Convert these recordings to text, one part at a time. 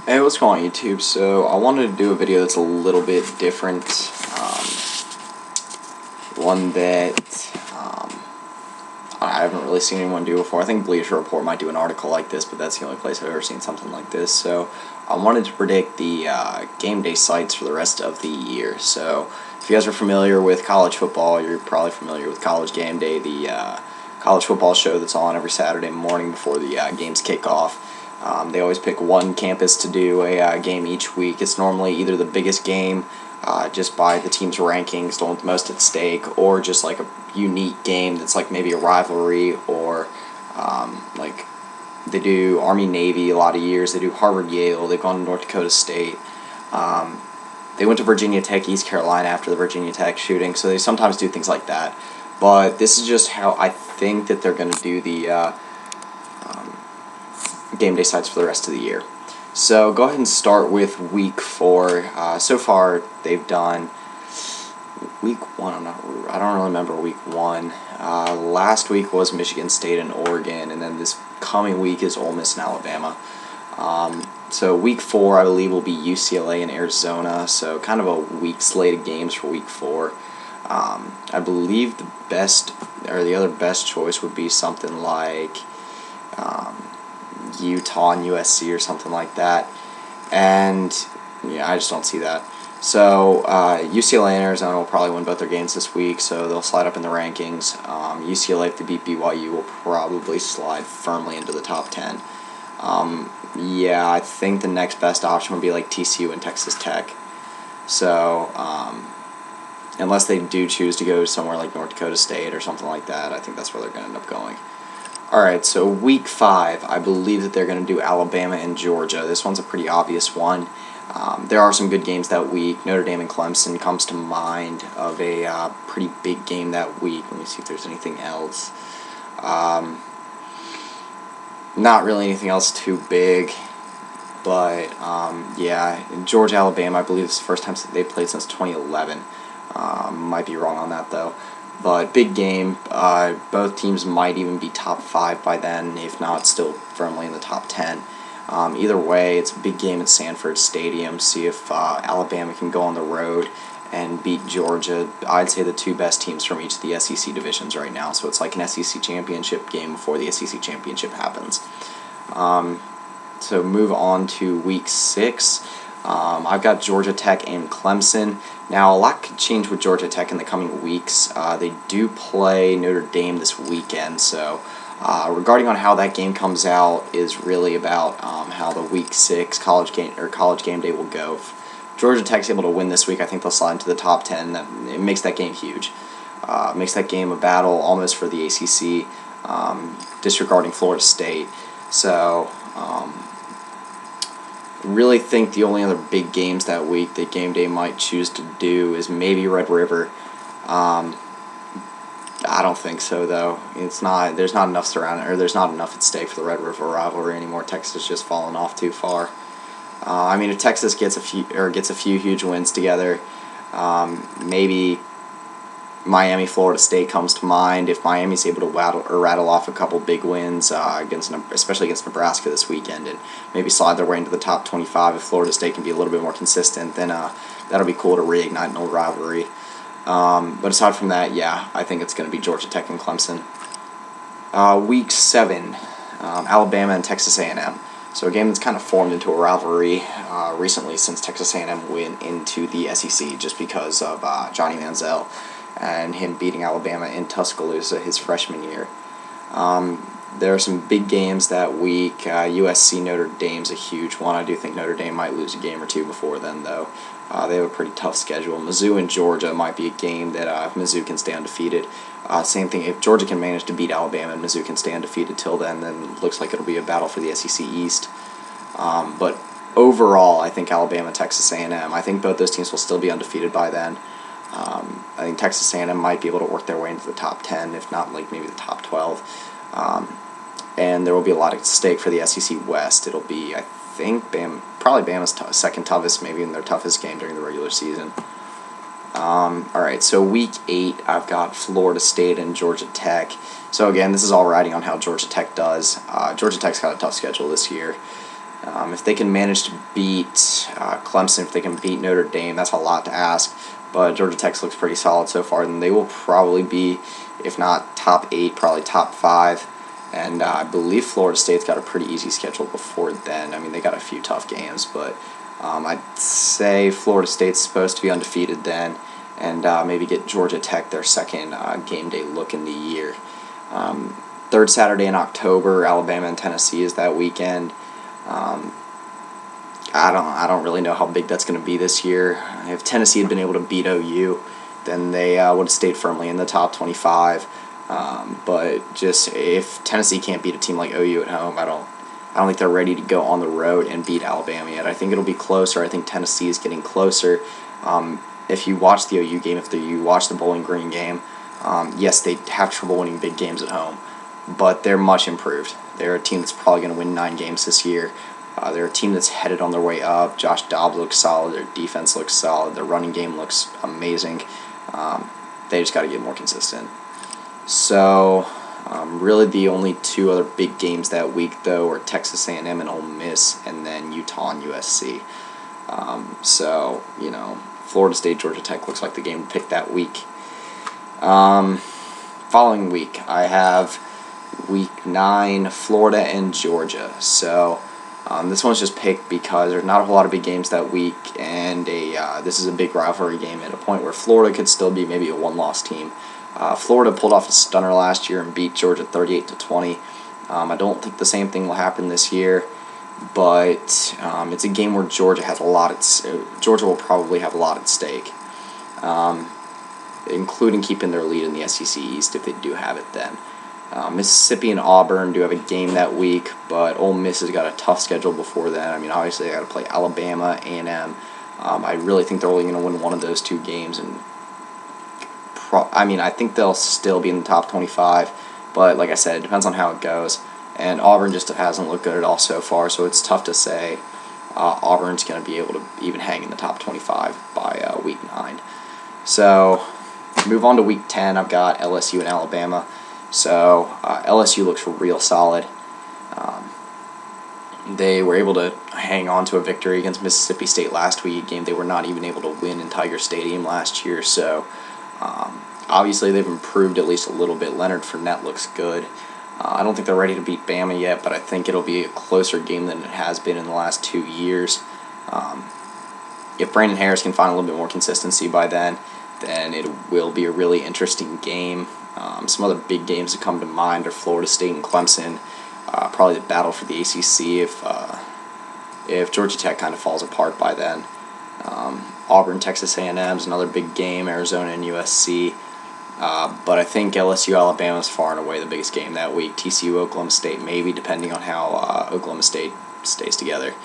Hey, what's going on YouTube? So I wanted to do a video that's a little bit different, one that I haven't really seen anyone do before. I think Bleacher Report might do an article like this, but that's the only place I've ever seen something like this. So I wanted to predict the game day sites for the rest of the year. So if you guys are familiar with college football, you're probably familiar with College Gameday, the college football show that's on every Saturday morning before the games kick off. They always pick one campus to do a game each week. It's normally either the biggest game, just by the team's rankings, the one with the most at stake, or just like a unique game that's like maybe a rivalry, or like they do Army-Navy a lot of years. They do Harvard-Yale. They've gone to North Dakota State. They went to Virginia Tech, East Carolina after the Virginia Tech shooting, so they sometimes do things like that. But this is just how I think that they're going to do the game day sites for the rest of the year. So go ahead and start with week 4. So far they've done week 1. I don't really remember week 1. Last week was Michigan State and Oregon, and then this coming week is Ole Miss and Alabama. So week 4 I believe will be UCLA and Arizona. So kind of a week slate of games for week 4. I believe the other best choice would be something like Utah and USC or something like that, and yeah, I just don't see that. So UCLA and Arizona will probably win both their games this week, so they'll slide up in the rankings. UCLA, if they beat BYU, will probably slide firmly into the top 10. Yeah, I think the next best option would be like TCU and Texas Tech. So unless they do choose to go somewhere like North Dakota State or something like that, I think that's where they're going to end up going. Alright, so week 5, I believe that they're going to do Alabama and Georgia. This one's a pretty obvious one. There are some good games that week. Notre Dame and Clemson comes to mind of a pretty big game that week. Let me see if there's anything else. Not really anything else too big. But, yeah, Georgia, Alabama, I believe it's the first time they've played since 2011. Might be wrong on that, though. But big game. Both teams might even be top 5 by then, if not still firmly in the top 10. Either way, it's a big game at Sanford Stadium. See if Alabama can go on the road and beat Georgia. I'd say the two best teams from each of the SEC divisions right now. So it's like an SEC championship game before the SEC championship happens. So move on to week 6. I've got Georgia Tech and Clemson. Now, a lot could change with Georgia Tech in the coming weeks. They do play Notre Dame this weekend, so regarding on how that game comes out is really about how the week 6 college game day will go. If Georgia Tech's able to win this week, I think they'll slide into the top 10. It makes that game huge. Makes that game a battle almost for the ACC, disregarding Florida State. So really think the only other big games that week that Game Day might choose to do is maybe Red River. I don't think so, though. There's not enough there's not enough at stake for the Red River rivalry anymore. Texas just fallen off too far. I mean, if Texas gets a few huge wins together, maybe Miami, Florida State comes to mind. If Miami's able to rattle off a couple big wins, especially against Nebraska this weekend, and maybe slide their way into the top 25, if Florida State can be a little bit more consistent, then that'll be cool to reignite an old rivalry. But aside from that, yeah, I think it's going to be Georgia Tech and Clemson. Week 7, Alabama and Texas A&M. So a game that's kind of formed into a rivalry recently since Texas A&M went into the SEC just because of Johnny Manziel and him beating Alabama in Tuscaloosa his freshman year. There are some big games that week. USC Notre Dame's a huge one. I do think Notre Dame might lose a game or two before then, though. They have a pretty tough schedule. Mizzou and Georgia might be a game that if Mizzou can stay undefeated. Same thing, if Georgia can manage to beat Alabama and Mizzou can stay undefeated till then it looks like it'll be a battle for the SEC East. But overall, I think Alabama, Texas A&M, I think both those teams will still be undefeated by then. I think Texas A&M might be able to work their way into the top 10, if not like maybe the top 12. And there will be a lot at stake for the SEC West. It'll be, I think, probably Bama's second toughest, maybe in their toughest game during the regular season. Alright, so week 8, I've got Florida State and Georgia Tech. So again, this is all riding on how Georgia Tech does. Georgia Tech's got a tough schedule this year. If they can manage to beat Clemson, if they can beat Notre Dame, that's a lot to ask. But Georgia Tech looks pretty solid so far, and they will probably be, if not top 8, probably top 5. And I believe Florida State's got a pretty easy schedule before then. I mean, they got a few tough games, but I'd say Florida State's supposed to be undefeated then, and maybe get Georgia Tech their second game day look in the year. Third Saturday in October, Alabama and Tennessee is that weekend. I don't really know how big that's going to be this year. If Tennessee had been able to beat OU, then they would have stayed firmly in the top 25. But just if Tennessee can't beat a team like OU at home, I don't think they're ready to go on the road and beat Alabama yet. I think it'll be closer. I think Tennessee is getting closer. If you watch the OU game, if you watch the Bowling Green game, yes, they have trouble winning big games at home, but they're much improved. They're a team that's probably going to win 9 games this year. They're a team that's headed on their way up. Josh Dobbs looks solid. Their defense looks solid. Their running game looks amazing. They just got to get more consistent. So, really the only 2 other big games that week, though, are Texas A&M and Ole Miss, and then Utah and USC. So, Florida State, Georgia Tech looks like the game to pick that week. Following week, I have week 9, Florida and Georgia. So, this one's just picked because there's not a whole lot of big games that week, and this is a big rivalry game at a point where Florida could still be maybe a one-loss team. Florida pulled off a stunner last year and beat Georgia 38-20. I don't think the same thing will happen this year, but it's a game where Georgia has a lot at Georgia will probably have a lot at stake, including keeping their lead in the SEC East if they do have it then. Mississippi and Auburn do have a game that week, but Ole Miss has got a tough schedule before then. I mean, obviously they got to play Alabama, A&M. I really think they're only going to win one of those 2 games, and I think they'll still be in the top 25, but like I said, it depends on how it goes. And Auburn just hasn't looked good at all so far, so it's tough to say Auburn's going to be able to even hang in the top 25 by week 9. So, move on to week 10. I've got LSU and Alabama. So, LSU looks real solid. They were able to hang on to a victory against Mississippi State last week, a game they were not even able to win in Tiger Stadium last year. So, obviously they've improved at least a little bit. Leonard Fournette looks good. I don't think they're ready to beat Bama yet, but I think it'll be a closer game than it has been in the last 2 years. If Brandon Harris can find a little bit more consistency by then it will be a really interesting game. Some other big games that come to mind are Florida State and Clemson. Probably the battle for the ACC if Georgia Tech kind of falls apart by then. Auburn, Texas A&M is another big game. Arizona and USC. But I think LSU, Alabama is far and away the biggest game that week. TCU, Oklahoma State, maybe, depending on how Oklahoma State stays together.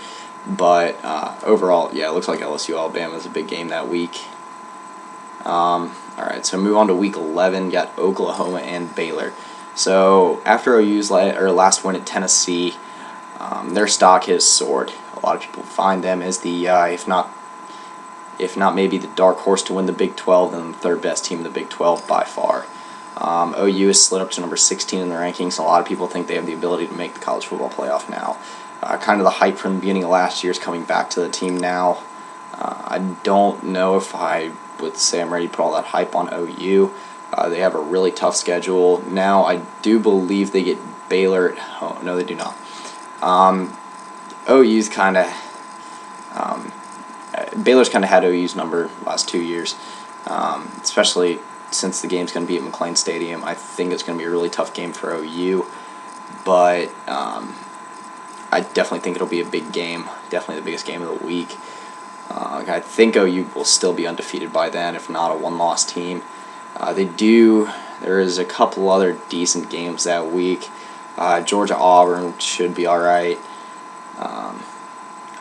But overall, yeah, it looks like LSU, Alabama is a big game that week. Alright, so move on to week 11. Got Oklahoma and Baylor. So after OU's last win at Tennessee, their stock has soared. A lot of people find them as the, if not maybe the dark horse to win the Big 12, and the 3rd best team in the Big 12 by far. OU has slid up to number 16 in the rankings. A lot of people think they have the ability to make the college football playoff now. Kind of the hype from the beginning of last year is coming back to the team now. I don't know if I would say I'm ready to put all that hype on OU. They have a really tough schedule. Now, I do believe they get Baylor at home. No, they do not. OU's kind of... Baylor's kind of had OU's number last 2 years, especially since the game's going to be at McLean Stadium. I think it's going to be a really tough game for OU, but I definitely think it'll be a big game, definitely the biggest game of the week. I think OU will still be undefeated by then, if not a one-loss team. There is a couple other decent games that week. Georgia-Auburn should be alright.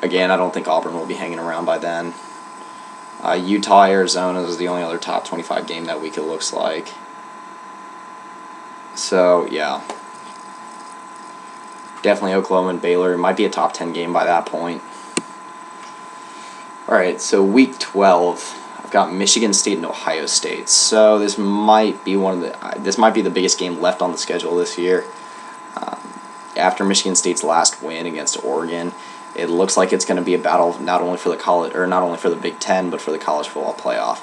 Again, I don't think Auburn will be hanging around by then. Utah-Arizona is the only other top 25 game that week, it looks like. So, yeah. Definitely Oklahoma and Baylor. It might be a top 10 game by that point. Alright, so week 12. I've got Michigan State and Ohio State. So this might be the biggest game left on the schedule this year. After Michigan State's last win against Oregon, It looks like it's going to be a battle not only for the Big Ten, but for the college football playoff.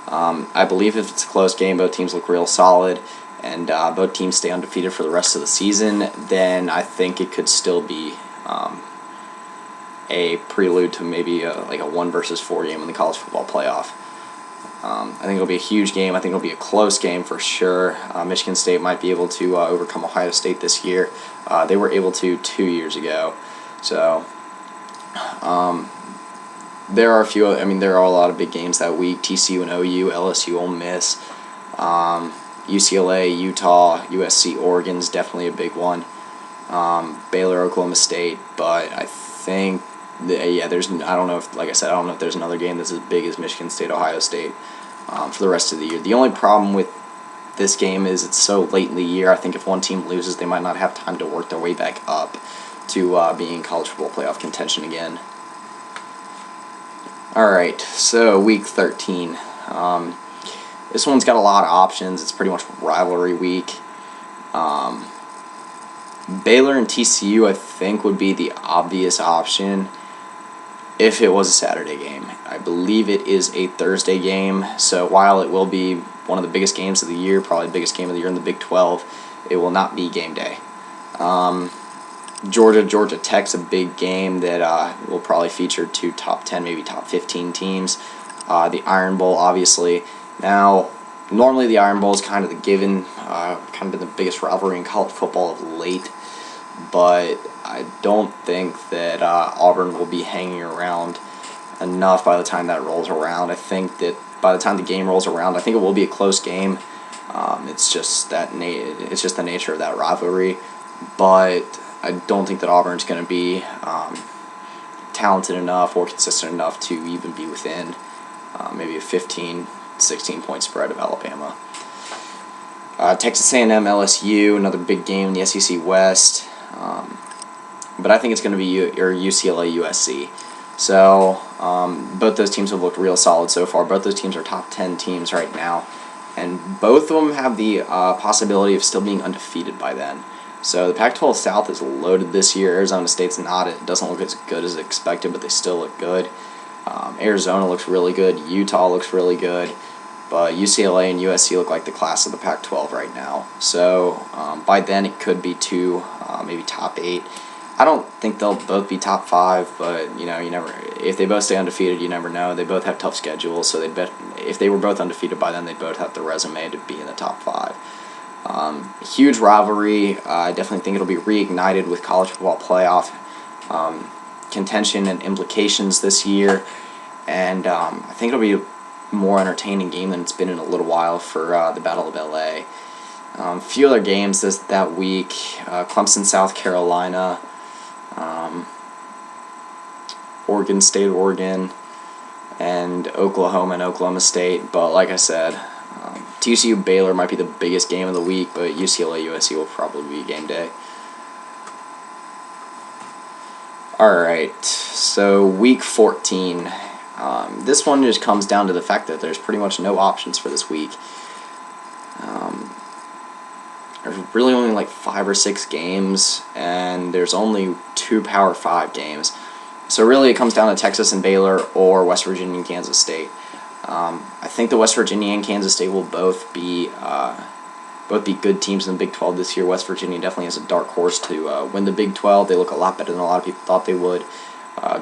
I believe if it's a close game, both teams look real solid, and both teams stay undefeated for the rest of the season, then I think it could still be a prelude to maybe like a 1-4 game in the college football playoff. I think it'll be a huge game. I think it'll be a close game for sure. Michigan State might be able to overcome Ohio State this year. They were able to 2 years ago. So there are a lot of big games that week. TCU and OU, LSU, Ole Miss, UCLA, Utah, USC, Oregon's definitely a big one. Baylor, Oklahoma State, but I think I don't know if there's another game that's as big as Michigan State, Ohio State for the rest of the year. The only problem with this game is it's so late in the year. I think if one team loses, they might not have time to work their way back up to being in college football playoff contention again. Alright, so week 13. This one's got a lot of options. It's pretty much rivalry week. Baylor and TCU, I think, would be the obvious option if it was a Saturday game. I believe it is a Thursday game, so while it will be one of the biggest games of the year, probably the biggest game of the year in the Big 12, it will not be game day. Georgia Tech's a big game that will probably feature 2 top 10, maybe top 15 teams. The Iron Bowl, obviously. Now, normally the Iron Bowl is kind of the given, kind of been the biggest rivalry in college football of late, but I don't think that Auburn will be hanging around enough by the time that rolls around. I think that by the time the game rolls around, I think it will be a close game. It's just the nature of that rivalry, but I don't think that Auburn's going to be talented enough or consistent enough to even be within maybe a 15, 16-point spread of Alabama. Texas A&M, LSU, another big game in the SEC West. But I think it's going to be UCLA, USC. So both those teams have looked real solid so far. Both those teams are top 10 teams right now. And both of them have the possibility of still being undefeated by then. So the Pac-12 South is loaded this year. Arizona State's not. It doesn't look as good as expected, but they still look good. Arizona looks really good. Utah looks really good. But UCLA and USC look like the class of the Pac-12 right now. So by then it could be 2, maybe top 8. I don't think they'll both be top 5, but you never. If they both stay undefeated, you never know. They both have tough schedules, so if they were both undefeated by then, they'd both have the resume to be in the top 5. Huge rivalry. I definitely think it'll be reignited with college football playoff contention and implications this year, and I think it'll be a more entertaining game than it's been in a little while for the Battle of LA. A few other games that week: Clemson, South Carolina, Oregon State, Oregon, and Oklahoma and Oklahoma State. But like I said, TCU Baylor might be the biggest game of the week, but UCLA USC will probably be game day. Alright, so week 14. This one just comes down to the fact that there's pretty much no options for this week. There's really only like 5 or 6 games, and there's only 2 Power 5 games. So really it comes down to Texas and Baylor or West Virginia and Kansas State. I think the West Virginia and Kansas State will both be good teams in the Big 12 this year. West Virginia definitely has a dark horse to win the Big 12. They look a lot better than a lot of people thought they would.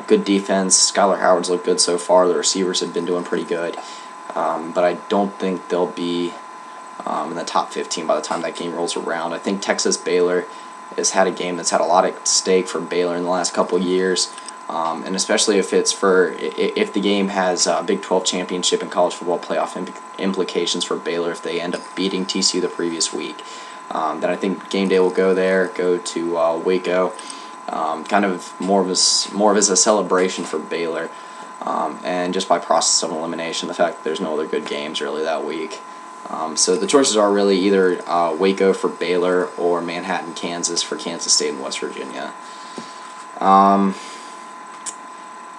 Good defense. Skylar Howard's looked good so far. The receivers have been doing pretty good. But I don't think they'll be in the top 15 by the time that game rolls around. I think Texas-Baylor has had a game that's had a lot at stake for Baylor in the last couple years. And especially if the game has Big 12 championship and college football playoff implications for Baylor if they end up beating TCU the previous week, then I think game day will go to Waco, kind of more of as a celebration for Baylor, and just by process of elimination, the fact that there's no other good games really that week. So the choices are really either Waco for Baylor or Manhattan, Kansas for Kansas State and West Virginia.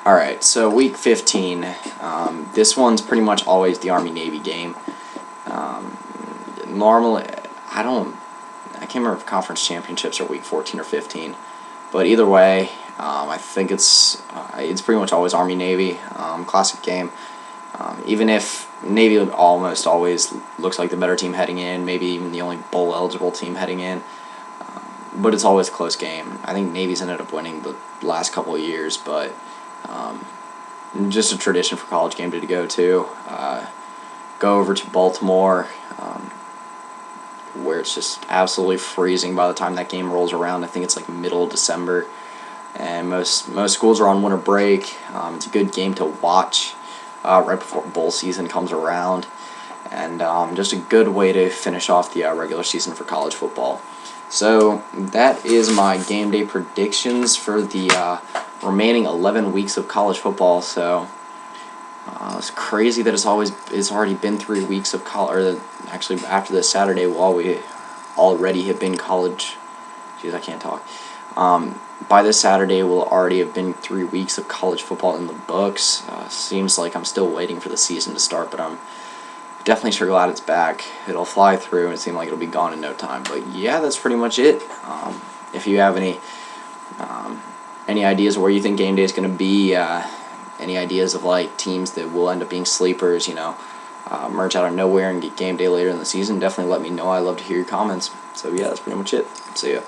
Alright, so week 15, this one's pretty much always the Army-Navy game. Normally, I can't remember if conference championships are week 14 or 15, but either way, I think it's pretty much always Army-Navy, classic game. Even if Navy almost always looks like the better team heading in, maybe even the only bowl-eligible team heading in, but it's always a close game. I think Navy's ended up winning the last couple of years, but just a tradition for College Game Day to go to. Go over to Baltimore, where it's just absolutely freezing by the time that game rolls around. I think it's like middle of December, and most schools are on winter break. It's a good game to watch right before bowl season comes around, and just a good way to finish off the regular season for college football. So that is my game day predictions for the remaining 11 weeks of college football. So it's crazy that it's already been 3 weeks of college. Or actually, after this Saturday, we already have been college. Jeez, I can't talk. By this Saturday, we'll already have been 3 weeks of college football in the books. Seems like I'm still waiting for the season to start, but I'm definitely sure glad it's back. It'll fly through, and it seems like it'll be gone in no time. But yeah, that's pretty much it. If you have any ideas of where you think game day is going to be, any ideas of like teams that will end up being sleepers, merge out of nowhere and get game day later in the season, definitely let me know. I love to hear your comments. So yeah, that's pretty much it. See ya.